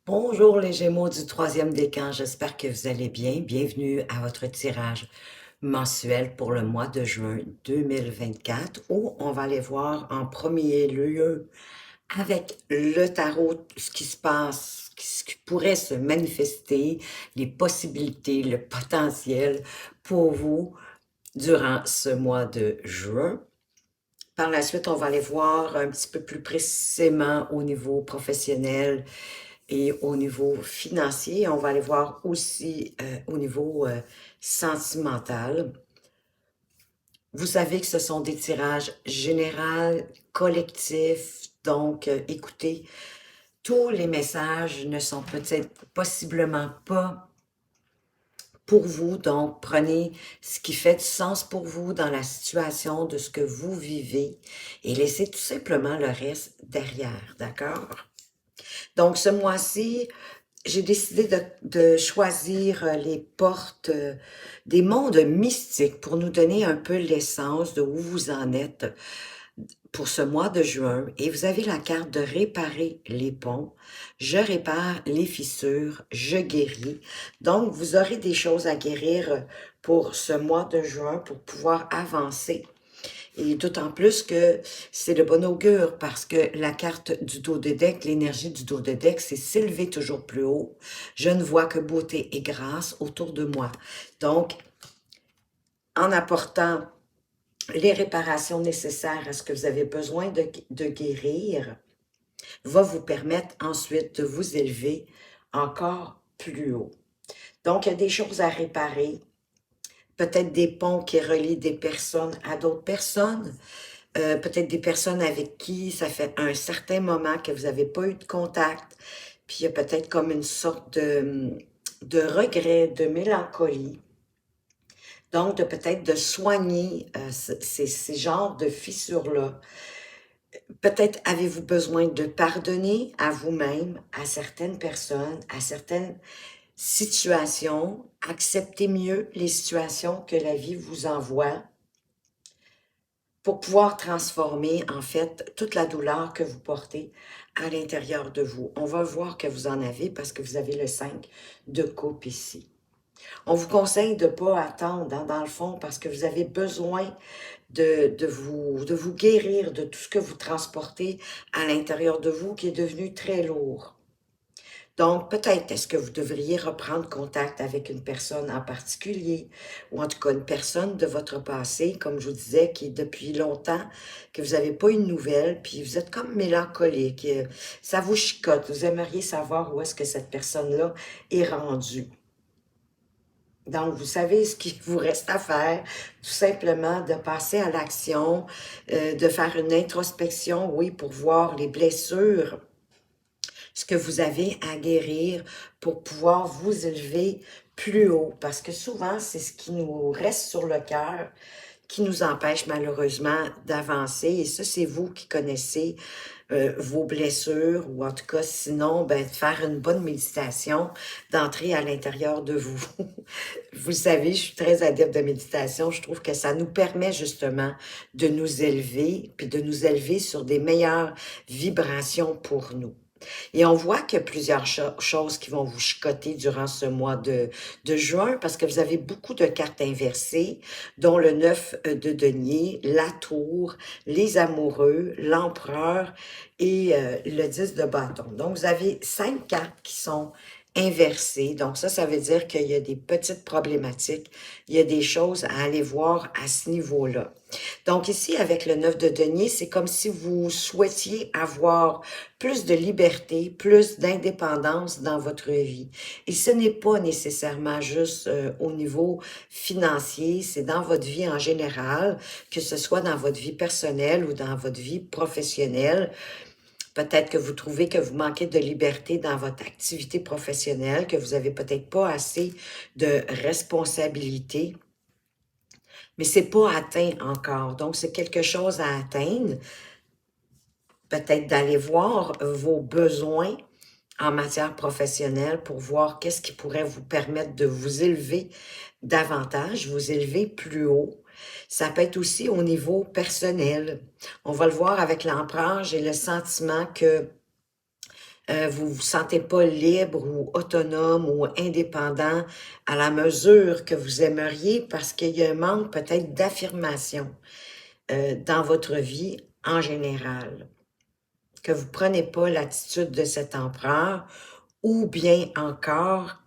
Bonjour les Gémeaux du troisième décan, j'espère que vous allez bien. Bienvenue à votre tirage mensuel pour le mois de juin 2024 où on va aller voir en premier lieu avec le tarot ce qui se passe, ce qui pourrait se manifester, les possibilités, le potentiel pour vous durant ce mois de juin. Par la suite, on va aller voir un petit peu plus précisément au niveau professionnel et au niveau financier. On va aller voir aussi au niveau sentimental. Vous savez que ce sont des tirages généraux, collectifs, donc écoutez, tous les messages ne sont peut-être possiblement pas pour vous, donc prenez ce qui fait du sens pour vous dans la situation de ce que vous vivez et laissez tout simplement le reste derrière, d'accord? Donc ce mois-ci, j'ai décidé de choisir les portes des mondes mystiques pour nous donner un peu l'essence de où vous en êtes pour ce mois de juin. Et vous avez la carte de réparer les ponts. Je répare les fissures, je guéris. Donc, vous aurez des choses à guérir pour ce mois de juin pour pouvoir avancer. Et d'autant plus que c'est de bon augure parce que la carte du dos de deck, l'énergie du dos de deck, c'est s'élever toujours plus haut. Je ne vois que beauté et grâce autour de moi. Donc, en apportant les réparations nécessaires à ce que vous avez besoin de guérir, va vous permettre ensuite de vous élever encore plus haut. Donc, il y a des choses à réparer, peut-être des ponts qui relient des personnes à d'autres personnes, peut-être des personnes avec qui ça fait un certain moment que vous n'avez pas eu de contact, puis il y a peut-être comme une sorte de regret, de mélancolie. Donc, de peut-être de soigner ces genres de fissures-là. Peut-être avez-vous besoin de pardonner à vous-même, à certaines personnes, à certaines situations. Acceptez mieux les situations que la vie vous envoie pour pouvoir transformer, en fait, toute la douleur que vous portez à l'intérieur de vous. On va voir que vous en avez parce que vous avez le 5 de coupe ici. On vous conseille de ne pas attendre, hein, dans le fond, parce que vous avez besoin de vous guérir de tout ce que vous transportez à l'intérieur de vous qui est devenu très lourd. Donc, peut-être est-ce que vous devriez reprendre contact avec une personne en particulier, ou en tout cas une personne de votre passé, comme je vous disais, qui est depuis longtemps, que vous n'avez pas eu de nouvelles, puis vous êtes comme mélancolique, ça vous chicote, vous aimeriez savoir où est-ce que cette personne-là est rendue. Donc, vous savez ce qu'il vous reste à faire, tout simplement de passer à l'action, de faire une introspection, oui, pour voir les blessures, ce que vous avez à guérir pour pouvoir vous élever plus haut. Parce que souvent, c'est ce qui nous reste sur le cœur qui nous empêche malheureusement d'avancer. Et ça, c'est vous qui connaissez vos blessures ou en tout cas, sinon, ben, de faire une bonne méditation, d'entrer à l'intérieur de vous. Vous savez, je suis très adepte de méditation. Je trouve que ça nous permet justement de nous élever, puis de nous élever sur des meilleures vibrations pour nous. Et on voit qu'il y a plusieurs choses qui vont vous chicoter durant ce mois de juin parce que vous avez beaucoup de cartes inversées, dont le 9 de denier, la tour, les amoureux, l'empereur et le 10 de bâton. Donc, vous avez 5 cartes qui sont inversées. Donc, ça veut dire qu'il y a des petites problématiques. Il y a des choses à aller voir à ce niveau-là. Donc ici, avec le 9 de denier, c'est comme si vous souhaitiez avoir plus de liberté, plus d'indépendance dans votre vie. Et ce n'est pas nécessairement juste au niveau financier, c'est dans votre vie en général, que ce soit dans votre vie personnelle ou dans votre vie professionnelle. Peut-être que vous trouvez que vous manquez de liberté dans votre activité professionnelle, que vous avez peut-être pas assez de responsabilités, mais c'est pas atteint encore. Donc, c'est quelque chose à atteindre. Peut-être d'aller voir vos besoins en matière professionnelle pour voir qu'est-ce qui pourrait vous permettre de vous élever davantage, vous élever plus haut. Ça peut être aussi au niveau personnel. On va le voir avec l'empereur, j'ai le sentiment que vous vous sentez pas libre ou autonome ou indépendant à la mesure que vous aimeriez parce qu'il y a un manque peut-être d'affirmation dans votre vie en général, que vous prenez pas l'attitude de cet empereur ou bien encore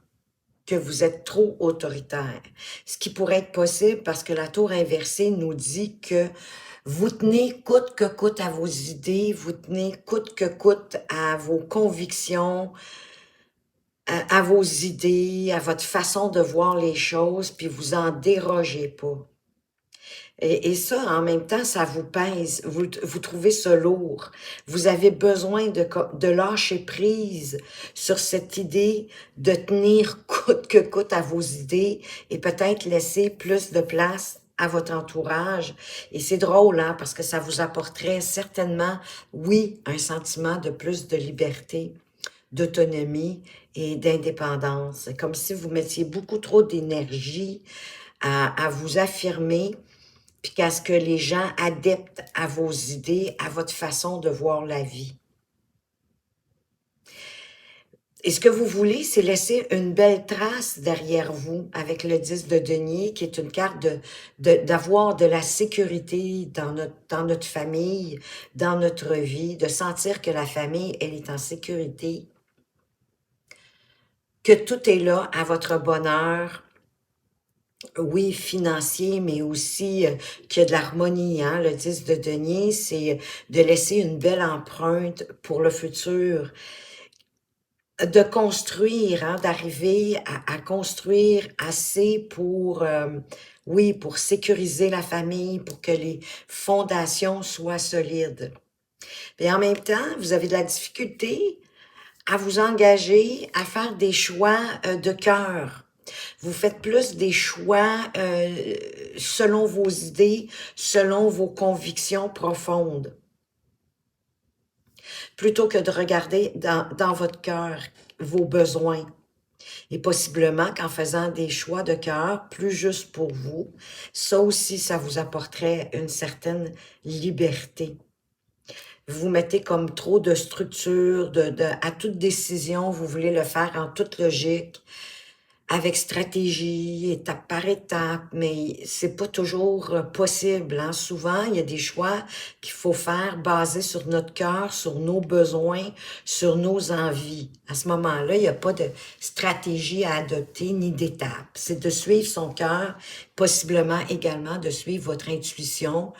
que vous êtes trop autoritaire. Ce qui pourrait être possible parce que la tour inversée nous dit que vous tenez coûte que coûte à vos idées, vous tenez coûte que coûte à vos convictions, à vos idées, à votre façon de voir les choses, puis vous en dérogez pas. Et ça, en même temps, ça vous pèse, vous trouvez ça lourd. Vous avez besoin de lâcher prise sur cette idée de tenir coûte que coûte à vos idées et peut-être laisser plus de place à votre entourage. Et c'est drôle, hein, parce que ça vous apporterait certainement, oui, un sentiment de plus de liberté, d'autonomie et d'indépendance. C'est comme si vous mettiez beaucoup trop d'énergie à vous affirmer, puis qu'à ce que les gens adeptent à vos idées, à votre façon de voir la vie. Et ce que vous voulez, c'est laisser une belle trace derrière vous avec le 10 de denier, qui est une carte d'avoir de la sécurité dans notre famille, dans notre vie, de sentir que la famille, elle est en sécurité, que tout est là à votre bonheur, oui, financier, mais aussi qu'il y a de l'harmonie, hein. Le 10 de denier, c'est de laisser une belle empreinte pour le futur, de construire, hein, d'arriver à construire assez pour, oui, pour sécuriser la famille, pour que les fondations soient solides. Et en même temps, vous avez de la difficulté à vous engager, à faire des choix de cœur. Vous faites plus des choix selon vos idées, selon vos convictions profondes, plutôt que de regarder dans votre cœur vos besoins. Et possiblement qu'en faisant des choix de cœur plus justes pour vous, ça aussi, ça vous apporterait une certaine liberté. Vous mettez comme trop de structure, à toute décision, vous voulez le faire en toute logique, avec stratégie, étape par étape, mais c'est pas toujours possible, hein. Souvent, il y a des choix qu'il faut faire basés sur notre cœur, sur nos besoins, sur nos envies. À ce moment-là, il n'y a pas de stratégie à adopter ni d'étape. C'est de suivre son cœur, possiblement également de suivre votre intuition,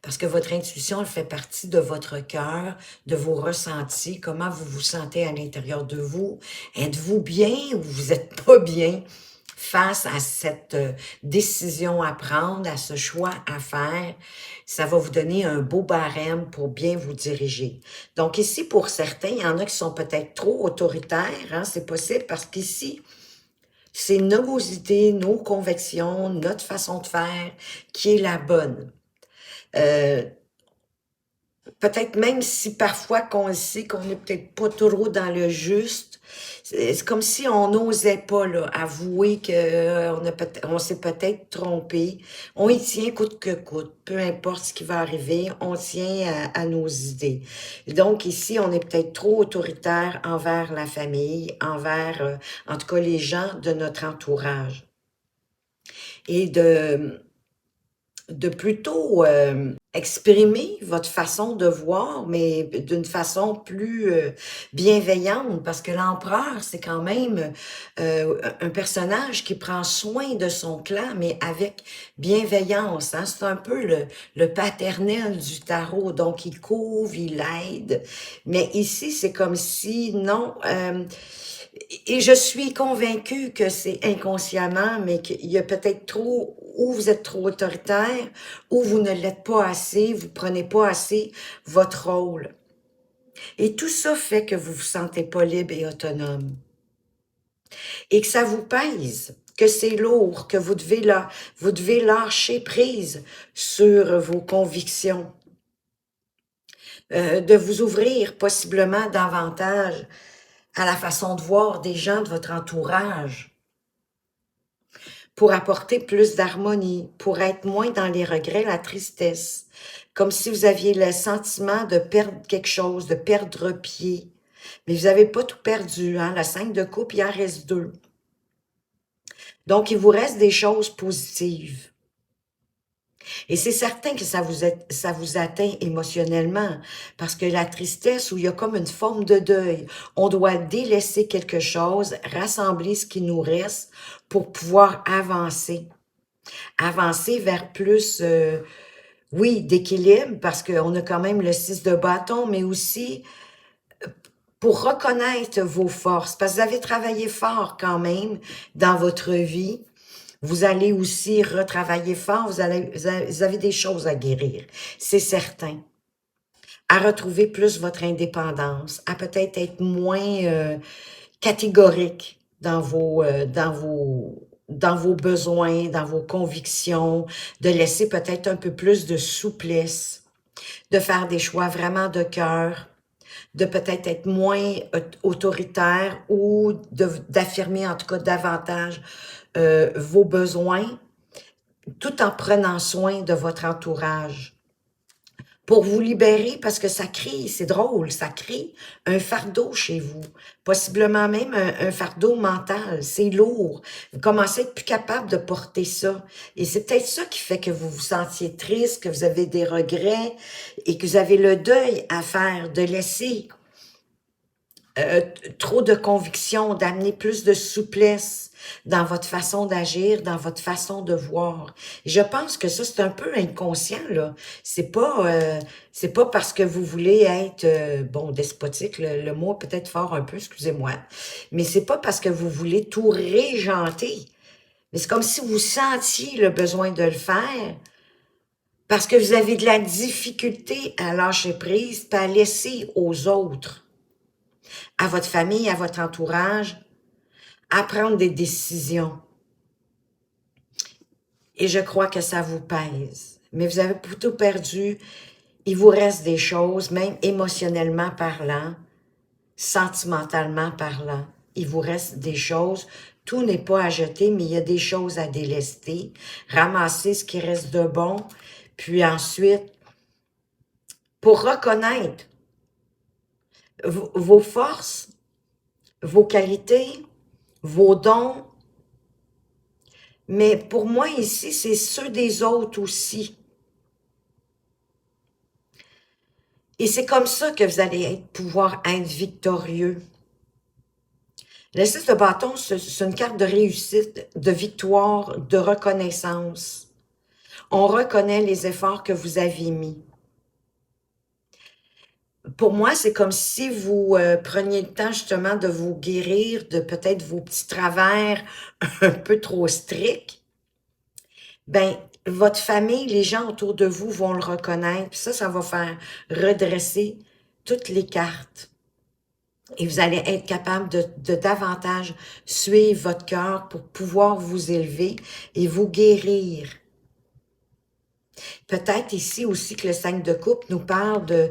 parce que votre intuition, elle fait partie de votre cœur, de vos ressentis, comment vous vous sentez à l'intérieur de vous. Êtes-vous bien ou vous n'êtes pas bien face à cette décision à prendre, à ce choix à faire? Ça va vous donner un beau barème pour bien vous diriger. Donc ici, pour certains, il y en a qui sont peut-être trop autoritaires, hein, c'est possible parce qu'ici, c'est nos idées, nos convictions, notre façon de faire qui est la bonne. Peut-être même si parfois qu'on le sait qu'on n'est peut-être pas trop dans le juste, c'est comme si on n'osait pas là, avouer que on s'est peut-être trompé. On y tient coûte que coûte, peu importe ce qui va arriver, on tient à nos idées. Donc ici, on est peut-être trop autoritaire envers la famille, envers, en tout cas, les gens de notre entourage. Et de plutôt exprimer votre façon de voir, mais d'une façon plus bienveillante, parce que l'empereur, c'est quand même un personnage qui prend soin de son clan, mais avec bienveillance, hein? C'est un peu le paternel du tarot, donc il couvre, il aide, mais ici, c'est comme si, non... et je suis convaincue que c'est inconsciemment, mais qu'il y a peut-être trop, ou vous êtes trop autoritaire, ou vous ne l'êtes pas assez, vous prenez pas assez votre rôle. Et tout ça fait que vous vous sentez pas libre et autonome. Et que ça vous pèse, que c'est lourd, que vous devez lâcher prise sur vos convictions, de vous ouvrir possiblement davantage à la façon de voir des gens de votre entourage, pour apporter plus d'harmonie, pour être moins dans les regrets, la tristesse, comme si vous aviez le sentiment de perdre quelque chose, de perdre pied, Mais vous n'avez pas tout perdu, hein? La 5 de coupe, il en reste 2. Donc, il vous reste des choses positives. Et c'est certain que ça vous atteint émotionnellement, parce que la tristesse, où il y a comme une forme de deuil, on doit délaisser quelque chose, rassembler ce qui nous reste pour pouvoir avancer. Avancer vers plus, oui, d'équilibre, parce qu'on a quand même le 6 de bâton, mais aussi pour reconnaître vos forces, parce que vous avez travaillé fort quand même dans votre vie. Vous allez aussi retravailler fort, vous avez des choses à guérir, c'est certain. À retrouver plus votre indépendance, à peut-être être moins catégorique dans vos besoins, dans vos convictions, de laisser peut-être un peu plus de souplesse, de faire des choix vraiment de cœur, de peut-être être moins autoritaire ou d'affirmer en tout cas davantage vos besoins, tout en prenant soin de votre entourage. Pour vous libérer, parce que ça crée, c'est drôle, ça crée un fardeau chez vous, possiblement même un fardeau mental, c'est lourd. Vous commencez à être plus capable de porter ça. Et c'est peut-être ça qui fait que vous vous sentiez triste, que vous avez des regrets et que vous avez le deuil à faire, de laisser trop de conviction, d'amener plus de souplesse dans votre façon d'agir, dans votre façon de voir. Et je pense que ça, c'est un peu inconscient, là. C'est pas parce que vous voulez être, bon, despotique, le mot est peut-être fort un peu, excusez-moi, mais c'est pas parce que vous voulez tout régenter. Mais c'est comme si vous sentiez le besoin de le faire, parce que vous avez de la difficulté à lâcher prise, puis à laisser aux autres, à votre famille, à votre entourage, à prendre des décisions. Et je crois que ça vous pèse. Mais vous avez plutôt perdu. Il vous reste des choses, même émotionnellement parlant, sentimentalement parlant. Il vous reste des choses. Tout n'est pas à jeter, mais il y a des choses à délester. Ramasser ce qui reste de bon. Puis ensuite, pour reconnaître vos forces, vos qualités, vos dons. Mais pour moi ici, c'est ceux des autres aussi. Et c'est comme ça que vous allez pouvoir être victorieux. Le 6 de bâton, c'est une carte de réussite, de victoire, de reconnaissance. On reconnaît les efforts que vous avez mis. Pour moi, c'est comme si vous preniez le temps justement de vous guérir de peut-être vos petits travers un peu trop stricts. Ben, votre famille, les gens autour de vous vont le reconnaître. Puis ça va faire redresser toutes les cartes. Et vous allez être capable de davantage suivre votre cœur pour pouvoir vous élever et vous guérir. Peut-être ici aussi que le 5 de coupe nous parle de,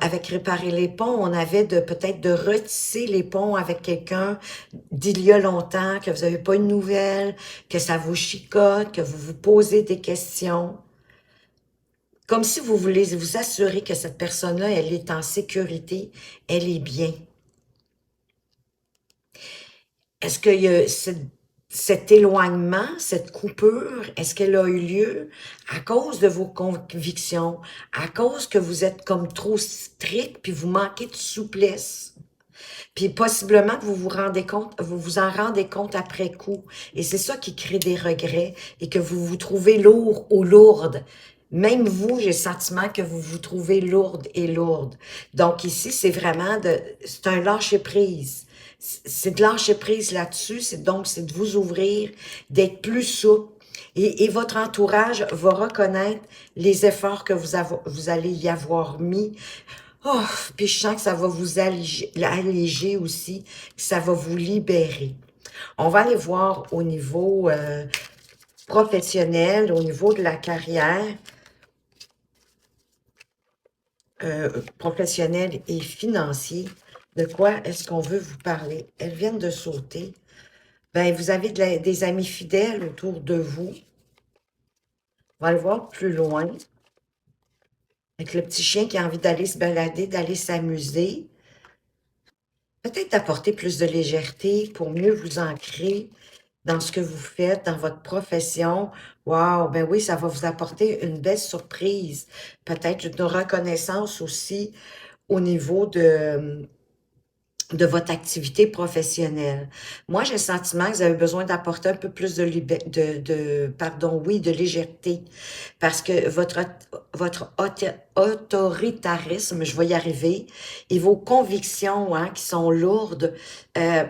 avec réparer les ponts, on avait peut-être de retisser les ponts avec quelqu'un d'il y a longtemps, que vous n'avez pas une nouvelle, que ça vous chicote, que vous vous posez des questions. Comme si vous voulez vous assurer que cette personne-là, elle est en sécurité, elle est bien. Est-ce qu'il y a cet éloignement, cette coupure, est-ce qu'elle a eu lieu à cause de vos convictions, à cause que vous êtes comme trop strict, puis vous manquez de souplesse? Puis possiblement que vous vous en rendez compte après coup. Et c'est ça qui crée des regrets et que vous vous trouvez lourd ou lourde. Même vous, j'ai le sentiment que vous vous trouvez lourde et lourde. Donc ici, c'est vraiment c'est un lâcher-prise. C'est de lâcher prise là-dessus, c'est de vous ouvrir, d'être plus souple. Et votre entourage va reconnaître les efforts que vous allez y avoir mis. Oh, puis je sens que ça va vous alléger aussi, que ça va vous libérer. On va aller voir au niveau professionnel, au niveau de la carrière, professionnel et financier. De quoi est-ce qu'on veut vous parler? Elles viennent de sauter. Ben, vous avez des amis fidèles autour de vous. On va le voir plus loin. Avec le petit chien qui a envie d'aller se balader, d'aller s'amuser. Peut-être d'apporter plus de légèreté pour mieux vous ancrer dans ce que vous faites, dans votre profession. Wow, ben oui, ça va vous apporter une belle surprise. Peut-être une reconnaissance aussi au niveau de votre activité professionnelle. Moi, j'ai le sentiment que vous avez besoin d'apporter un peu plus pardon, oui, de légèreté, parce que votre autoritarisme, je vais y arriver, et vos convictions, hein, qui sont lourdes, euh,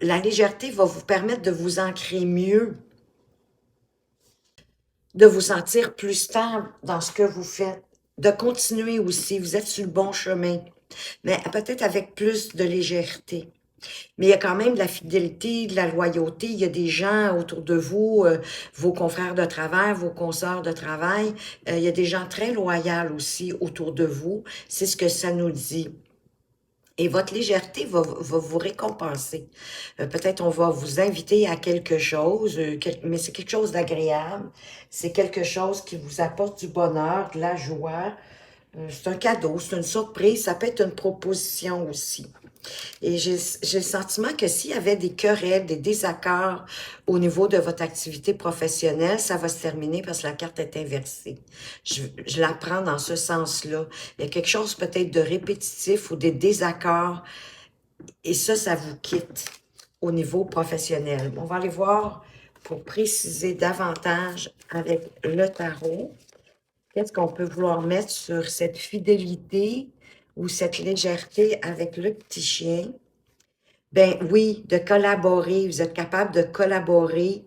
la légèreté va vous permettre de vous ancrer mieux, de vous sentir plus stable dans ce que vous faites, de continuer aussi, vous êtes sur le bon chemin, mais peut-être avec plus de légèreté. Mais il y a quand même de la fidélité, de la loyauté. Il y a des gens autour de vous, vos confrères de travail, vos consoeurs de travail. Il y a des gens très loyaux aussi autour de vous. C'est ce que ça nous dit. Et votre légèreté va vous récompenser. Peut-être on va vous inviter à quelque chose, mais c'est quelque chose d'agréable. C'est quelque chose qui vous apporte du bonheur, de la joie. C'est un cadeau, c'est une surprise. Ça peut être une proposition aussi. Et j'ai le sentiment que s'il y avait des querelles, des désaccords au niveau de votre activité professionnelle, ça va se terminer parce que la carte est inversée. Je la prends dans ce sens-là. Il y a quelque chose peut-être de répétitif ou des désaccords et ça vous quitte au niveau professionnel. On va aller voir pour préciser davantage avec le tarot. Qu'est-ce qu'on peut vouloir mettre sur cette fidélité ou cette légèreté avec le petit chien? Ben oui, de collaborer. Vous êtes capable de collaborer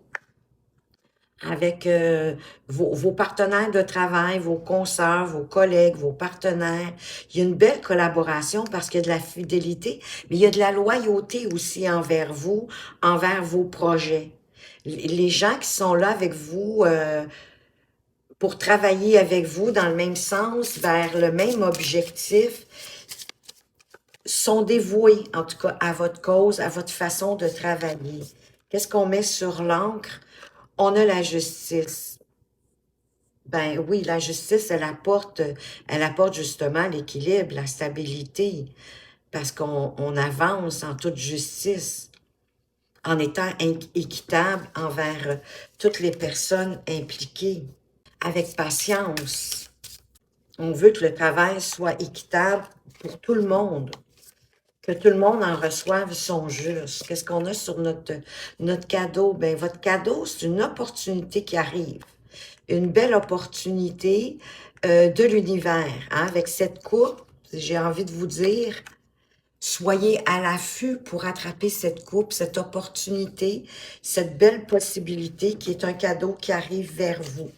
avec vos partenaires de travail, vos consoeurs, vos collègues, vos partenaires. Il y a une belle collaboration parce qu'il y a de la fidélité, mais il y a de la loyauté aussi envers vous, envers vos projets. Les gens qui sont là avec vous pour travailler avec vous dans le même sens, vers le même objectif, sont dévoués, en tout cas, à votre cause, à votre façon de travailler. Qu'est-ce qu'on met sur l'encre? On a la justice. Ben oui, la justice, elle apporte justement l'équilibre, la stabilité, parce qu'on avance en toute justice, en étant équitable envers toutes les personnes impliquées, avec patience. On veut que le travail soit équitable pour tout le monde. Que tout le monde en reçoive son juste. Qu'est-ce qu'on a sur notre cadeau? Ben, votre cadeau, c'est une opportunité qui arrive. Une belle opportunité de l'univers. Hein? Avec cette coupe, j'ai envie de vous dire, soyez à l'affût pour attraper cette coupe, cette opportunité, cette belle possibilité qui est un cadeau qui arrive vers vous.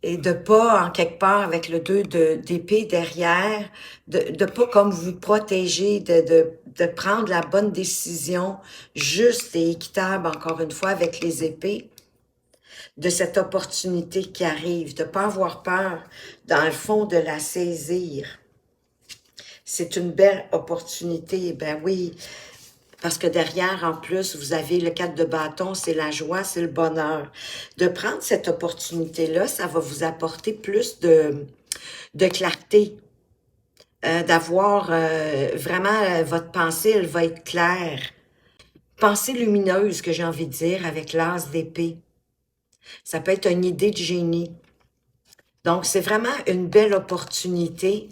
Et de pas, en quelque part, avec le 2 d'épée derrière, de pas comme vous protéger, de prendre la bonne décision, juste et équitable, encore une fois, avec les épées, de cette opportunité qui arrive, de pas avoir peur, dans le fond, de la saisir. C'est une belle opportunité, ben oui, parce que derrière, en plus, vous avez le 4 de bâton, c'est la joie, c'est le bonheur. De prendre cette opportunité-là, ça va vous apporter plus de clarté, d'avoir vraiment votre pensée, elle va être claire. Pensée lumineuse, que j'ai envie de dire, avec l'as d'épée. Ça peut être une idée de génie. Donc, c'est vraiment une belle opportunité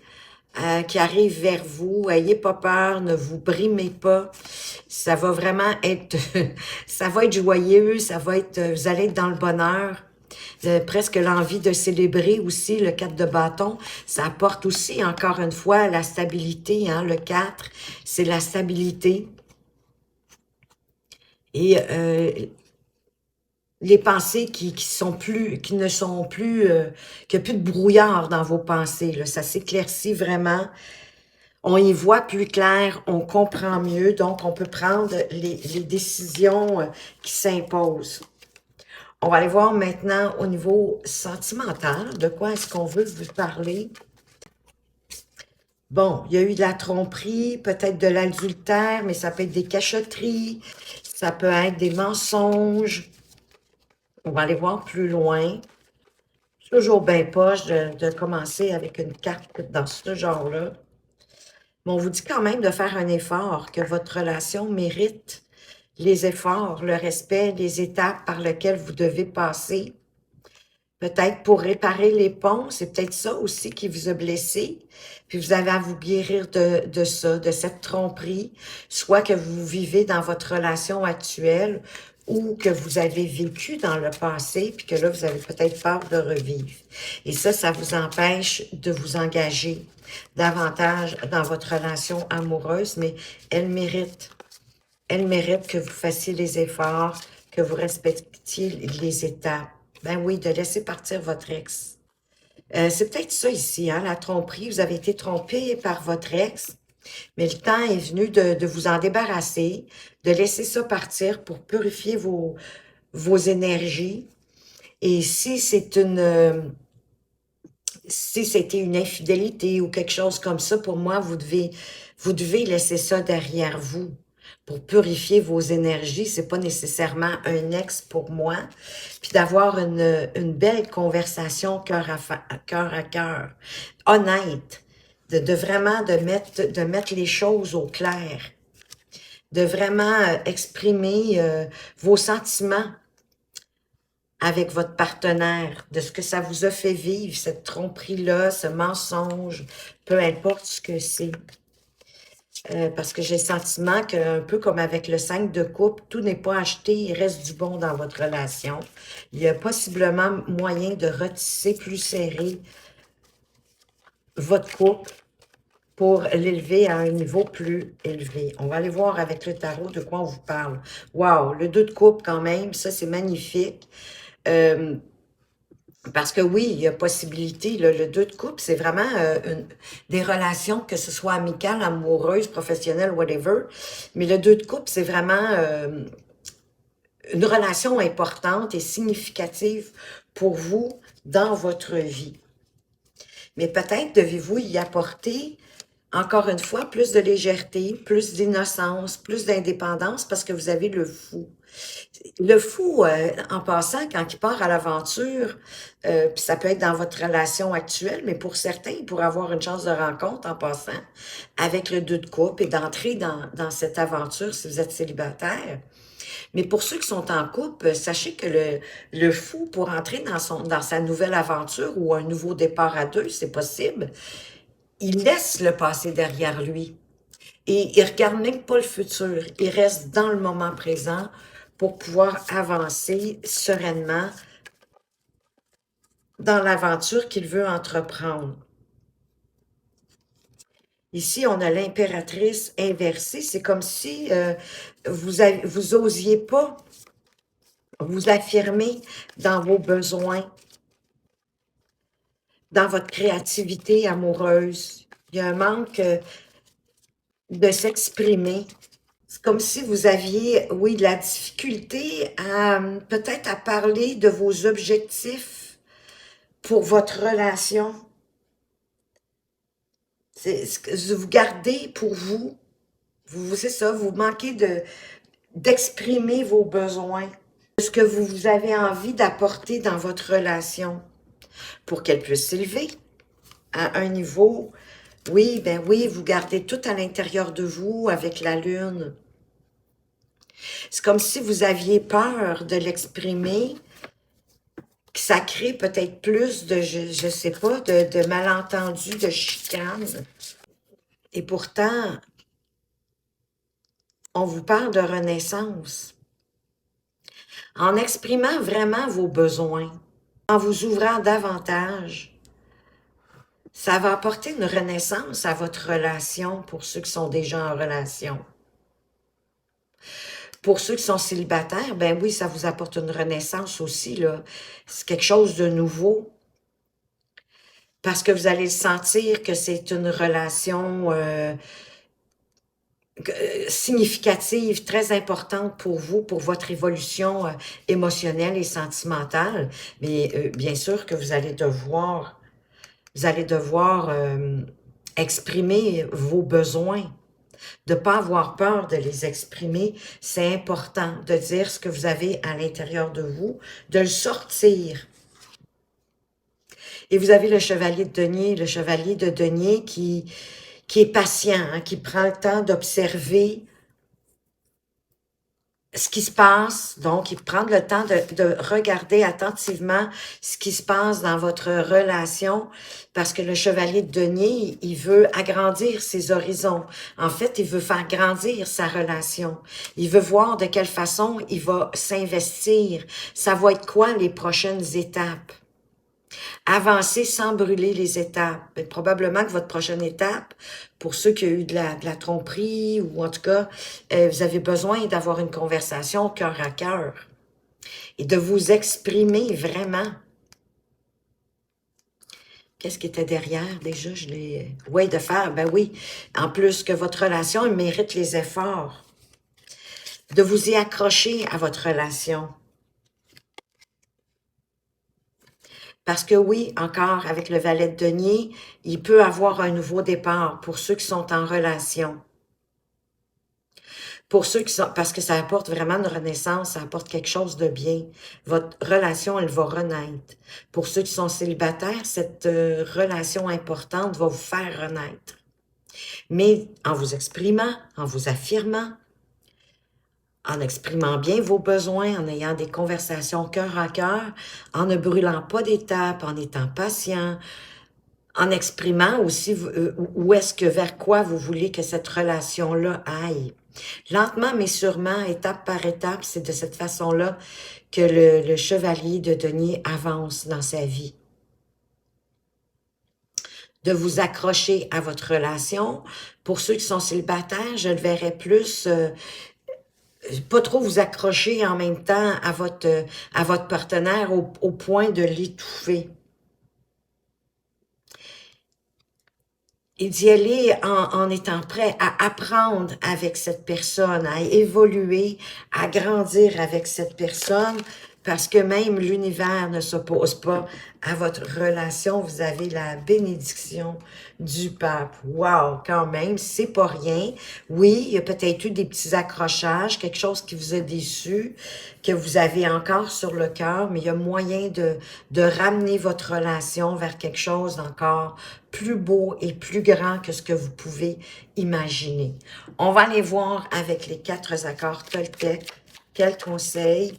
qui arrive vers vous. Ayez pas peur, ne vous brimez pas. Ça va vraiment être, ça va être joyeux, ça va être, vous allez être dans le bonheur. Presque l'envie de célébrer aussi le 4 de bâton. Ça apporte aussi, encore une fois, la stabilité. Hein, le 4, c'est la stabilité. Et les pensées qui ne sont plus, qu'il n'y a plus de brouillard dans vos pensées. Là, ça s'éclaircit vraiment. On y voit plus clair, on comprend mieux, donc on peut prendre les décisions qui s'imposent. On va aller voir maintenant au niveau sentimental, de quoi est-ce qu'on veut vous parler. Bon, il y a eu de la tromperie, peut-être de l'adultère, mais ça peut être des cachotteries, ça peut être des mensonges. On va aller voir plus loin. Toujours bien poche de commencer avec une carte dans ce genre-là. Mais on vous dit quand même de faire un effort, que votre relation mérite les efforts, le respect, les étapes par lesquelles vous devez passer. Peut-être pour réparer les ponts, c'est peut-être ça aussi qui vous a blessé. Puis vous avez à vous guérir de ça, de cette tromperie, soit que vous vivez dans votre relation actuelle ou que vous avez vécu dans le passé, puis que là, vous avez peut-être peur de revivre. Et ça vous empêche de vous engager davantage dans votre relation amoureuse, mais elle mérite. Elle mérite que vous fassiez les efforts, que vous respectiez les étapes. Ben oui, de laisser partir votre ex. C'est peut-être ça ici, hein, la tromperie. Vous avez été trompé par votre ex, mais le temps est venu de vous en débarrasser, de laisser ça partir pour purifier vos énergies. Et si c'était une infidélité ou quelque chose comme ça, pour moi, vous devez laisser ça derrière vous pour purifier vos énergies. C'est pas nécessairement un ex pour moi. Puis d'avoir une belle conversation cœur à cœur, honnête, de vraiment de mettre les choses au clair, de vraiment exprimer vos sentiments avec votre partenaire, de ce que ça vous a fait vivre, cette tromperie-là, ce mensonge, peu importe ce que c'est. Parce que j'ai le sentiment qu'un peu comme avec le 5 de coupe, tout n'est pas acheté, il reste du bon dans votre relation. Il y a possiblement moyen de retisser plus serré votre couple pour l'élever à un niveau plus élevé. On va aller voir avec le tarot de quoi on vous parle. Wow, le 2 de coupe quand même, ça c'est magnifique. Parce que oui, il y a possibilité, là, le 2 de couple, c'est vraiment des relations, que ce soit amicales, amoureuses, professionnelles, whatever. Mais le 2 de couple, c'est vraiment une relation importante et significative pour vous dans votre vie. Mais peut-être devez-vous y apporter, encore une fois, plus de légèreté, plus d'innocence, plus d'indépendance, parce que vous avez le fou. Le fou, en passant, quand il part à l'aventure, puis ça peut être dans votre relation actuelle, mais pour certains, il pourrait avoir une chance de rencontre en passant avec le 2 de coupe et d'entrer dans cette aventure si vous êtes célibataire. Mais pour ceux qui sont en couple, sachez que le fou, pour entrer dans sa nouvelle aventure ou un nouveau départ à deux, c'est possible, il laisse le passé derrière lui. Et il ne regarde même pas le futur. Il reste dans le moment présent pour pouvoir avancer sereinement dans l'aventure qu'il veut entreprendre. Ici, on a l'impératrice inversée. C'est comme si vous osiez pas vous affirmer dans vos besoins, dans votre créativité amoureuse. Il y a un manque de s'exprimer. C'est comme si vous aviez, oui, de la difficulté à peut-être à parler de vos objectifs pour votre relation. C'est ce que vous gardez pour vous. C'est ça, vous manquez d'exprimer vos besoins, de ce que vous avez envie d'apporter dans votre relation pour qu'elle puisse s'élever à un niveau. Oui, ben oui, vous gardez tout à l'intérieur de vous avec la lune. C'est comme si vous aviez peur de l'exprimer, que ça crée peut-être plus de, je sais pas, de malentendus, de chicanes. Et pourtant, on vous parle de renaissance. En exprimant vraiment vos besoins, en vous ouvrant davantage, ça va apporter une renaissance à votre relation pour ceux qui sont déjà en relation. Pour ceux qui sont célibataires, ben oui, ça vous apporte une renaissance aussi, là. C'est quelque chose de nouveau. Parce que vous allez sentir que c'est une relation significative, très importante pour vous, pour votre évolution émotionnelle et sentimentale. Mais bien sûr que vous allez devoir exprimer vos besoins. De ne pas avoir peur de les exprimer, c'est important de dire ce que vous avez à l'intérieur de vous, de le sortir. Et vous avez le chevalier de denier qui qui est patient, hein, qui prend le temps d'observer ce qui se passe, donc il prend le temps de regarder attentivement ce qui se passe dans votre relation, parce que le chevalier de denier, il veut agrandir ses horizons. En fait, il veut faire grandir sa relation. Il veut voir de quelle façon il va s'investir. Ça va être quoi les prochaines étapes? Avancer sans brûler les étapes. Mais probablement que votre prochaine étape, pour ceux qui ont eu de la tromperie, ou en tout cas, vous avez besoin d'avoir une conversation cœur à cœur et de vous exprimer vraiment. Qu'est-ce qui était derrière déjà? Je l'ai... Oui, de faire, ben oui. En plus que votre relation, elle mérite les efforts. De vous y accrocher à votre relation. Parce que oui, encore, avec le valet de denier, il peut avoir un nouveau départ pour ceux qui sont en relation. Pour ceux qui sont, parce que ça apporte vraiment une renaissance, ça apporte quelque chose de bien. Votre relation, elle va renaître. Pour ceux qui sont célibataires, cette relation importante va vous faire renaître. Mais en vous exprimant, en vous affirmant, en exprimant bien vos besoins, en ayant des conversations cœur à cœur, en ne brûlant pas d'étapes, en étant patient, en exprimant aussi où est-ce que, vers quoi vous voulez que cette relation-là aille. Lentement, mais sûrement, étape par étape, c'est de cette façon-là que le chevalier de denier avance dans sa vie. De vous accrocher à votre relation. Pour ceux qui sont célibataires, je le verrais plus, pas trop vous accrocher en même temps à votre partenaire au point de l'étouffer. Et d'y aller en étant prêt à apprendre avec cette personne, à évoluer, à grandir avec cette personne, parce que même l'univers ne s'oppose pas à votre relation. Vous avez la bénédiction du pape. Wow, quand même, c'est pas rien. Oui, il y a peut-être eu des petits accrochages, quelque chose qui vous a déçu, que vous avez encore sur le cœur, mais il y a moyen de ramener votre relation vers quelque chose d'encore plus beau et plus grand que ce que vous pouvez imaginer. On va aller voir avec les 4 accords Toltec quels conseils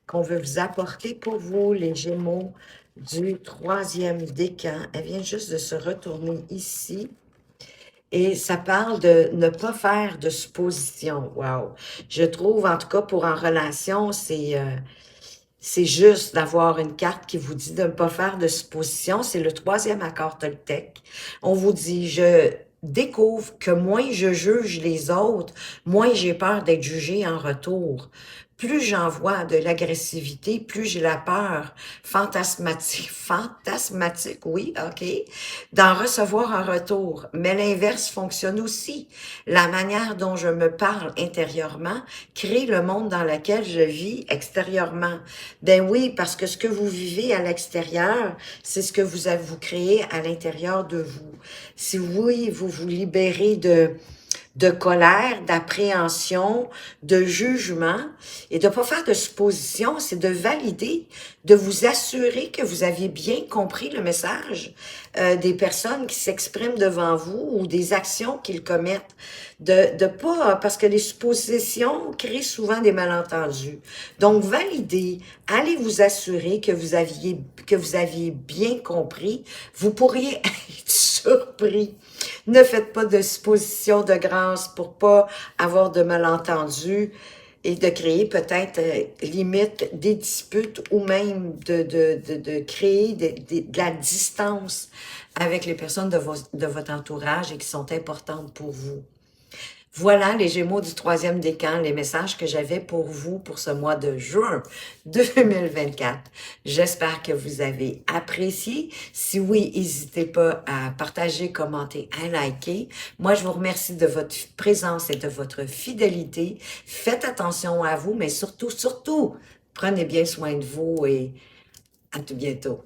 qu'on veut vous apporter pour vous, les Gémeaux du 3e décan. Elle vient juste de se retourner ici. Et ça parle de ne pas faire de suppositions. Wow! Je trouve, en tout cas, pour en relation, c'est juste d'avoir une carte qui vous dit de ne pas faire de suppositions. C'est le 3e accord Toltec. On vous dit, je découvre que moins je juge les autres, moins j'ai peur d'être jugé en retour. Plus j'envoie de l'agressivité, plus j'ai la peur fantasmatique, oui, ok, d'en recevoir en retour. Mais l'inverse fonctionne aussi. La manière dont je me parle intérieurement crée le monde dans lequel je vis extérieurement. Ben oui, parce que ce que vous vivez à l'extérieur, c'est ce que vous créez à l'intérieur de vous. Si oui, vous vous libérez de colère, d'appréhension, de jugement, et de ne pas faire de suppositions, c'est de valider, de vous assurer que vous aviez bien compris le message des personnes qui s'expriment devant vous ou des actions qu'ils commettent. De pas, parce que les suppositions créent souvent des malentendus. Donc, validez, allez vous assurer que vous aviez bien compris. Vous pourriez être surpris. Ne faites pas de suppositions de grâce pour pas avoir de malentendus et de créer peut-être limite des disputes ou même de créer de la distance avec les personnes de votre entourage et qui sont importantes pour vous. Voilà les Gémeaux du 3e décan, les messages que j'avais pour vous pour ce mois de juin 2024. J'espère que vous avez apprécié. Si oui, n'hésitez pas à partager, commenter, à liker. Moi, je vous remercie de votre présence et de votre fidélité. Faites attention à vous, mais surtout, prenez bien soin de vous et à tout bientôt.